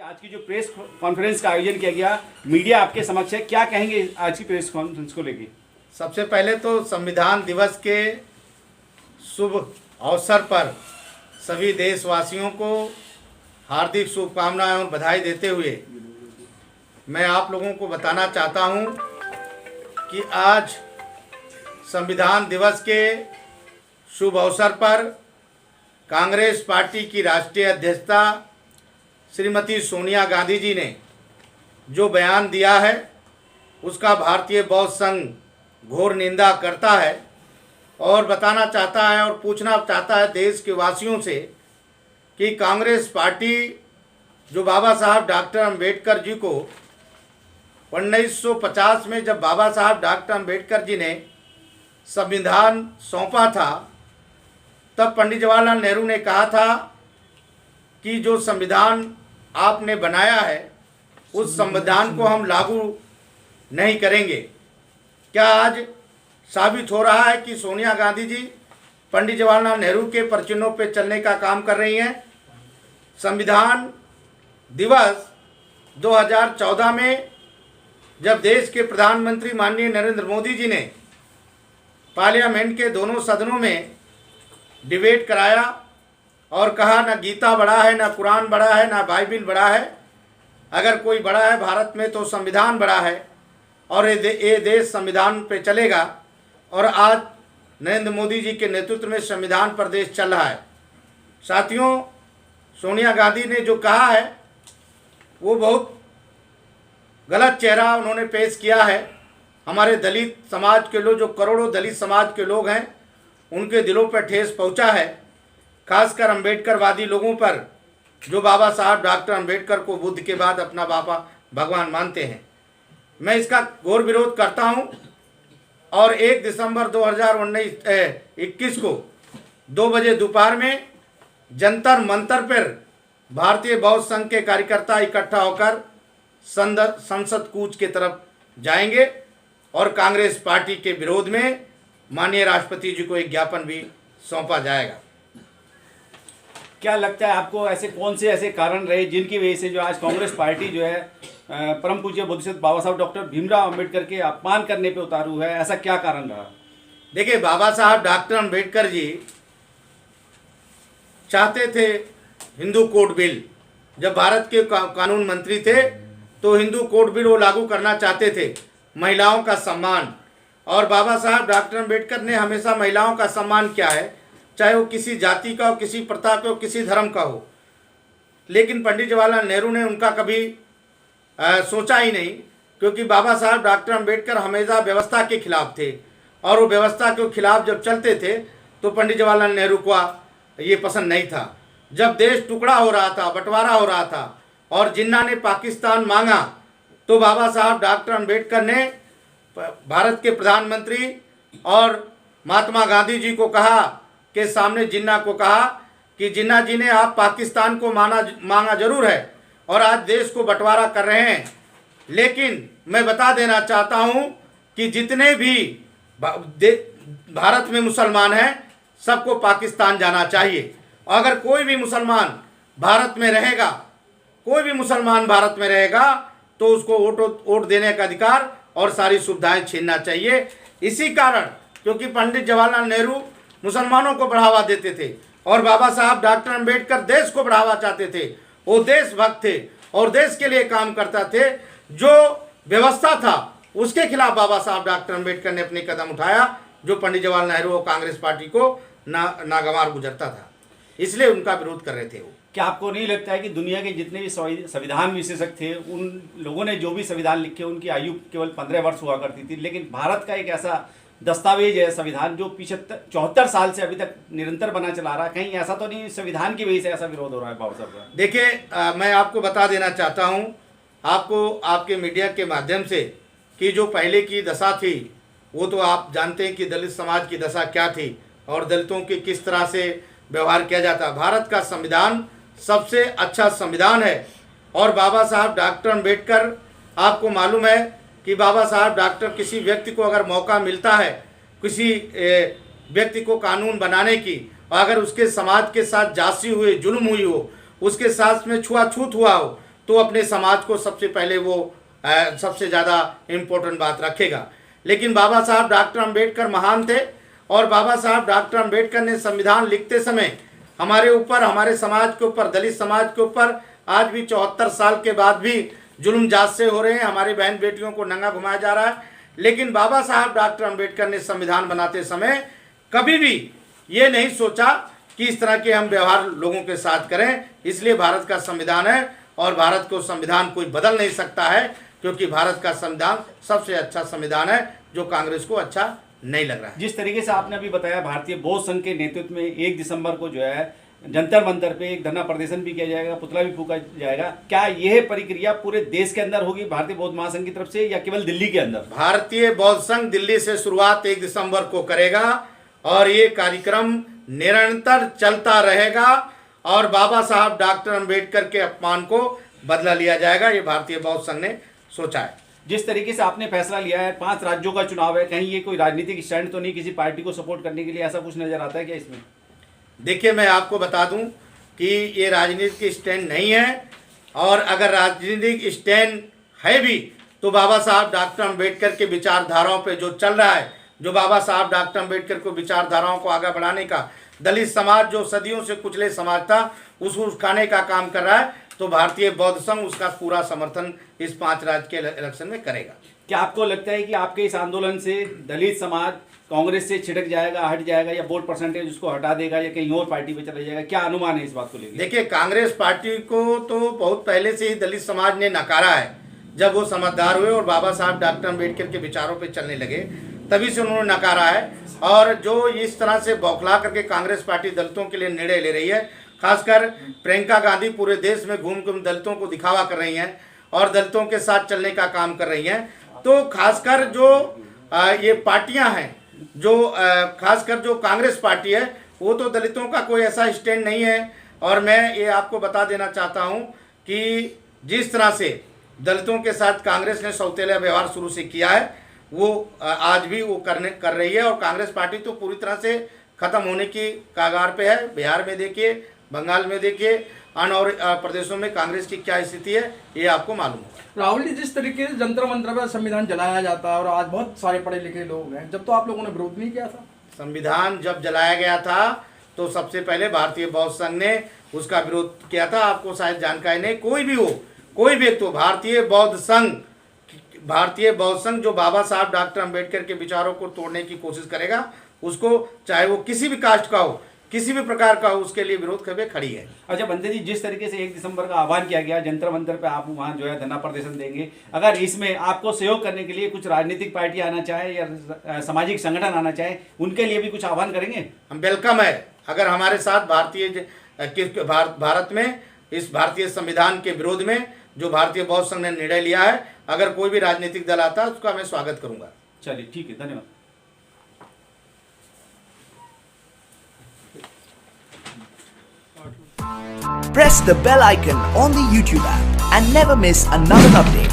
आज की जो प्रेस कॉन्फ्रेंस का आयोजन किया गया, मीडिया आपके समक्ष है, क्या कहेंगे आज की प्रेस कॉन्फ्रेंस को लेके? सबसे पहले तो संविधान दिवस के शुभ अवसर पर सभी देशवासियों को हार्दिक शुभकामनाएं और बधाई देते हुए मैं आप लोगों को बताना चाहता हूं कि आज संविधान दिवस के शुभ अवसर पर कांग्रेस पार्टी की राष्ट्रीय अध्यक्षता श्रीमती सोनिया गांधी जी ने जो बयान दिया है उसका भारतीय बौद्ध संघ घोर निंदा करता है और बताना चाहता है और पूछना चाहता है देश के वासियों से कि कांग्रेस पार्टी जो बाबा साहब डॉक्टर अंबेडकर जी को 1950 में जब बाबा साहब डॉक्टर अंबेडकर जी ने संविधान सौंपा था तब पंडित जवाहरलाल नेहरू ने कहा था कि जो संविधान आपने बनाया है उस संविधान को हम लागू नहीं करेंगे। क्या आज साबित हो रहा है कि सोनिया गांधी जी पंडित जवाहरलाल नेहरू के परचिन्हों पे चलने का काम कर रही हैं? संविधान दिवस 2014 में जब देश के प्रधानमंत्री माननीय नरेंद्र मोदी जी ने पार्लियामेंट के दोनों सदनों में डिबेट कराया और कहा ना गीता बड़ा है, ना कुरान बड़ा है, ना बाइबिल बड़ा है, अगर कोई बड़ा है भारत में तो संविधान बड़ा है और ये देश संविधान पे चलेगा। और आज नरेंद्र मोदी जी के नेतृत्व में संविधान पर देश चल रहा है। साथियों, सोनिया गांधी ने जो कहा है वो बहुत गलत चेहरा उन्होंने पेश किया है। हमारे दलित समाज के लोग, जो करोड़ों दलित समाज के लोग हैं, उनके दिलों पर ठेस पहुंचा है, खासकर अंबेडकरवादी लोगों पर जो बाबा साहब डॉक्टर अंबेडकर को बुद्ध के बाद अपना बाबा भगवान मानते हैं। मैं इसका घोर विरोध करता हूं और 1 दिसंबर 2021 को 2 बजे दोपहर में जंतर मंतर पर भारतीय बौद्ध संघ के कार्यकर्ता इकट्ठा होकर संसद कूच की तरफ जाएंगे और कांग्रेस पार्टी के विरोध में माननीय राष्ट्रपति जी को एक ज्ञापन भी सौंपा जाएगा। क्या लगता है आपको, ऐसे कौन से ऐसे कारण रहे जिनकी वजह से जो आज कांग्रेस पार्टी जो है परम पूज्य बोधिसत्व बाबा साहब डॉक्टर भीमराव अंबेडकर के अपमान करने पे उतारू है? ऐसा क्या कारण रहा? देखिए, बाबा साहब डॉक्टर अंबेडकर जी चाहते थे हिंदू कोड बिल, जब भारत के कानून मंत्री थे तो हिंदू कोड बिल वो लागू करना चाहते थे, महिलाओं का सम्मान। और बाबा साहब डॉक्टर अंबेडकर ने हमेशा महिलाओं का सम्मान किया है, चाहे वो किसी जाति का हो, किसी प्रथा का हो, किसी धर्म का हो। लेकिन पंडित जवाहरलाल नेहरू ने उनका कभी सोचा ही नहीं, क्योंकि बाबा साहब डॉक्टर अंबेडकर हमेशा व्यवस्था के खिलाफ थे और वो व्यवस्था के खिलाफ जब चलते थे तो पंडित जवाहरलाल नेहरू को ये पसंद नहीं था। जब देश टुकड़ा हो रहा था, बंटवारा हो रहा था और जिन्ना ने पाकिस्तान मांगा तो बाबा साहब डॉक्टर अंबेडकर ने भारत के प्रधानमंत्री और महात्मा गांधी जी को कहा के सामने, जिन्ना को कहा कि जिन्ना जी ने आप पाकिस्तान को मांगा जरूर है और आज देश को बंटवारा कर रहे हैं, लेकिन मैं बता देना चाहता हूं कि जितने भी भारत में मुसलमान हैं सबको पाकिस्तान जाना चाहिए। अगर कोई भी मुसलमान भारत में रहेगा, कोई भी मुसलमान भारत में रहेगा तो उसको वोट देने का अधिकार और सारी सुविधाएं छीनना चाहिए। इसी कारण, क्योंकि पंडित जवाहरलाल नेहरू मुसलमानों को बढ़ावा देते थे और बाबा साहब डॉक्टर अंबेडकर देश को बढ़ावा चाहते थे, वो देशभक्त थे और देश के लिए काम करता थे। जो व्यवस्था था उसके खिलाफ बाबा साहब डॉक्टर अंबेडकर ने अपनी कदम उठाया, जो पंडित जवाहरलाल नेहरू और कांग्रेस पार्टी को नागवार गुजरता था, इसलिए उनका विरोध कर रहे थे वो। क्या आपको नहीं लगता है कि दुनिया के जितने भी संविधान विशेषज्ञ थे, उन लोगों ने जो भी संविधान लिखे उनकी आयु केवल 15 वर्ष हुआ करती थी, लेकिन भारत का एक ऐसा दस्तावेज है संविधान जो 74 साल से अभी तक निरंतर बना चला रहा है, कहीं ऐसा तो नहीं संविधान की वजह से ऐसा विरोध हो रहा है बाबा साहब का? देखिए, मैं आपको बता देना चाहता हूं, आपको आपके मीडिया के माध्यम से, कि जो पहले की दशा थी वो तो आप जानते हैं कि दलित समाज की दशा क्या थी और दलितों की किस तरह से व्यवहार किया जाता। भारत का संविधान सबसे अच्छा संविधान है और बाबा साहब डॉक्टर अंबेडकर, आपको मालूम है कि बाबा साहब डॉक्टर किसी व्यक्ति को अगर मौका मिलता है, किसी व्यक्ति को कानून बनाने की, अगर उसके समाज के साथ जासी हुई, जुल्म हुई हो, उसके साथ में छुआछूत हुआ हो, तो अपने समाज को सबसे पहले वो सबसे ज़्यादा इम्पोर्टेंट बात रखेगा। लेकिन बाबा साहब डॉक्टर अंबेडकर महान थे और बाबा साहब डॉक्टर अंबेडकर ने संविधान लिखते समय हमारे ऊपर, हमारे समाज के ऊपर, दलित समाज के ऊपर आज भी 74 साल के बाद भी जुल्म जात से हो रहे हैं। हमारी बहन बेटियों को नंगा घुमाया जा रहा है। लेकिन बाबा साहब डॉक्टर अंबेडकर ने संविधान बनाते समय कभी भी ये नहीं सोचा कि इस तरह के हम व्यवहार लोगों के साथ करें। इसलिए भारत का संविधान है और भारत को संविधान कोई बदल नहीं सकता है, क्योंकि भारत का संविधान सबसे अच्छा संविधान है जो कांग्रेस को अच्छा नहीं लग रहा है। जिस तरीके से आपने अभी बताया, भारतीय बौद्ध संघ के नेतृत्व में 1 दिसंबर को जो है जंतर मंतर पे एक धरना प्रदर्शन भी किया जाएगा, पुतला भी फूका जाएगा। क्या यह प्रक्रिया पूरे देश के अंदर होगी भारतीय बौद्ध महासंघ की तरफ से या केवल दिल्ली के अंदर? भारतीय बौद्ध संघ दिल्ली से शुरुआत 1 दिसंबर को करेगा और ये कार्यक्रम निरंतर चलता रहेगा और बाबा साहब डॉक्टर अंबेडकर के अपमान को बदला लिया जाएगा। ये भारतीय बौद्ध संघ ने सोचा है। जिस तरीके से आपने फैसला लिया है, 5 राज्यों का चुनाव है, कहीं ये कोई राजनीतिक स्टैंड तो नहीं किसी पार्टी को सपोर्ट करने के लिए, ऐसा कुछ नजर आता है क्या इसमें? देखिए, मैं आपको बता दूं कि ये राजनीतिक स्टैंड नहीं है और अगर राजनीतिक स्टैंड है भी तो बाबा साहब डॉक्टर अंबेडकर के विचारधाराओं पे जो चल रहा है, जो बाबा साहब डॉक्टर अंबेडकर को विचारधाराओं को आगे बढ़ाने का, दलित समाज जो सदियों से कुचले समाज था उसको उठाने का काम कर रहा है, तो भारतीय बौद्ध संघ उसका पूरा समर्थन इस 5 राज्य के इलेक्शन में करेगा। क्या आपको लगता है कि आपके इस आंदोलन से दलित समाज कांग्रेस से छिटक जाएगा, हट जाएगा, या वोट परसेंटेज उसको हटा देगा या कहीं और पार्टी पे चला जाएगा? क्या अनुमान है इस बात को लेकर? देखिए, कांग्रेस पार्टी को तो बहुत पहले से ही दलित समाज ने नकारा है। जब वो समझदार हुए और बाबा साहब डॉक्टर अंबेडकर के विचारों पे चलने लगे तभी से उन्होंने नकारा है। और जो इस तरह से बौखला करके कांग्रेस पार्टी दलितों के लिए निर्णय ले रही है, खासकर प्रियंका गांधी पूरे देश में घूम घूम दलितों को दिखावा कर रही हैं और दलितों के साथ चलने का काम कर रही हैं, तो खासकर जो ये पार्टियां हैं, जो खासकर जो कांग्रेस पार्टी है, वो तो दलितों का कोई ऐसा स्टैंड नहीं है। और मैं ये आपको बता देना चाहता हूं कि जिस तरह से दलितों के साथ कांग्रेस ने सौतेला व्यवहार शुरू से किया है, वो आज भी वो कर रही है। और कांग्रेस पार्टी तो पूरी तरह से खत्म होने की कगार पे है। बिहार में देखिए, बंगाल में देखिए, अन्य और प्रदेशों में कांग्रेस की क्या स्थिति है ये आपको मालूम होगा। राहुल जी, जिस तरीके से जंतर मंतर पर संविधान जलाया जाता है और आज बहुत सारे पढ़े लिखे लोग हैं, जब तो आप लोगों ने विरोध नहीं किया था? संविधान जब जलाया गया था तो सबसे पहले भारतीय बौद्ध संघ ने उसका विरोध किया था। आपको शायद जानकारी नहीं, कोई भी हो, कोई भी, तो भारतीय बौद्ध संघ जो बाबा साहब डॉक्टर अंबेडकर के विचारों को तोड़ने की कोशिश करेगा, उसको चाहे वो किसी भी कास्ट का हो, किसी भी प्रकार का हो, उसके लिए विरोध करके खड़ी है। अच्छा बंदे जी, जिस तरीके से 1 दिसंबर का आह्वान किया गया, जंतर मंतर पे आप वहाँ जो है धरना प्रदर्शन देंगे, अगर इसमें आपको सहयोग करने के लिए कुछ राजनीतिक पार्टी आना चाहे या सामाजिक संगठन आना चाहे, उनके लिए भी कुछ आह्वान करेंगे? हम वेलकम है। अगर हमारे साथ भारत में इस भारतीय संविधान के विरोध में जो भारतीय बौद्ध संघ ने निर्णय लिया है, अगर कोई भी राजनीतिक दल आता है उसका मैं स्वागत करूंगा। चलिए ठीक है, धन्यवाद। Press the bell icon on the YouTube app and never miss another update.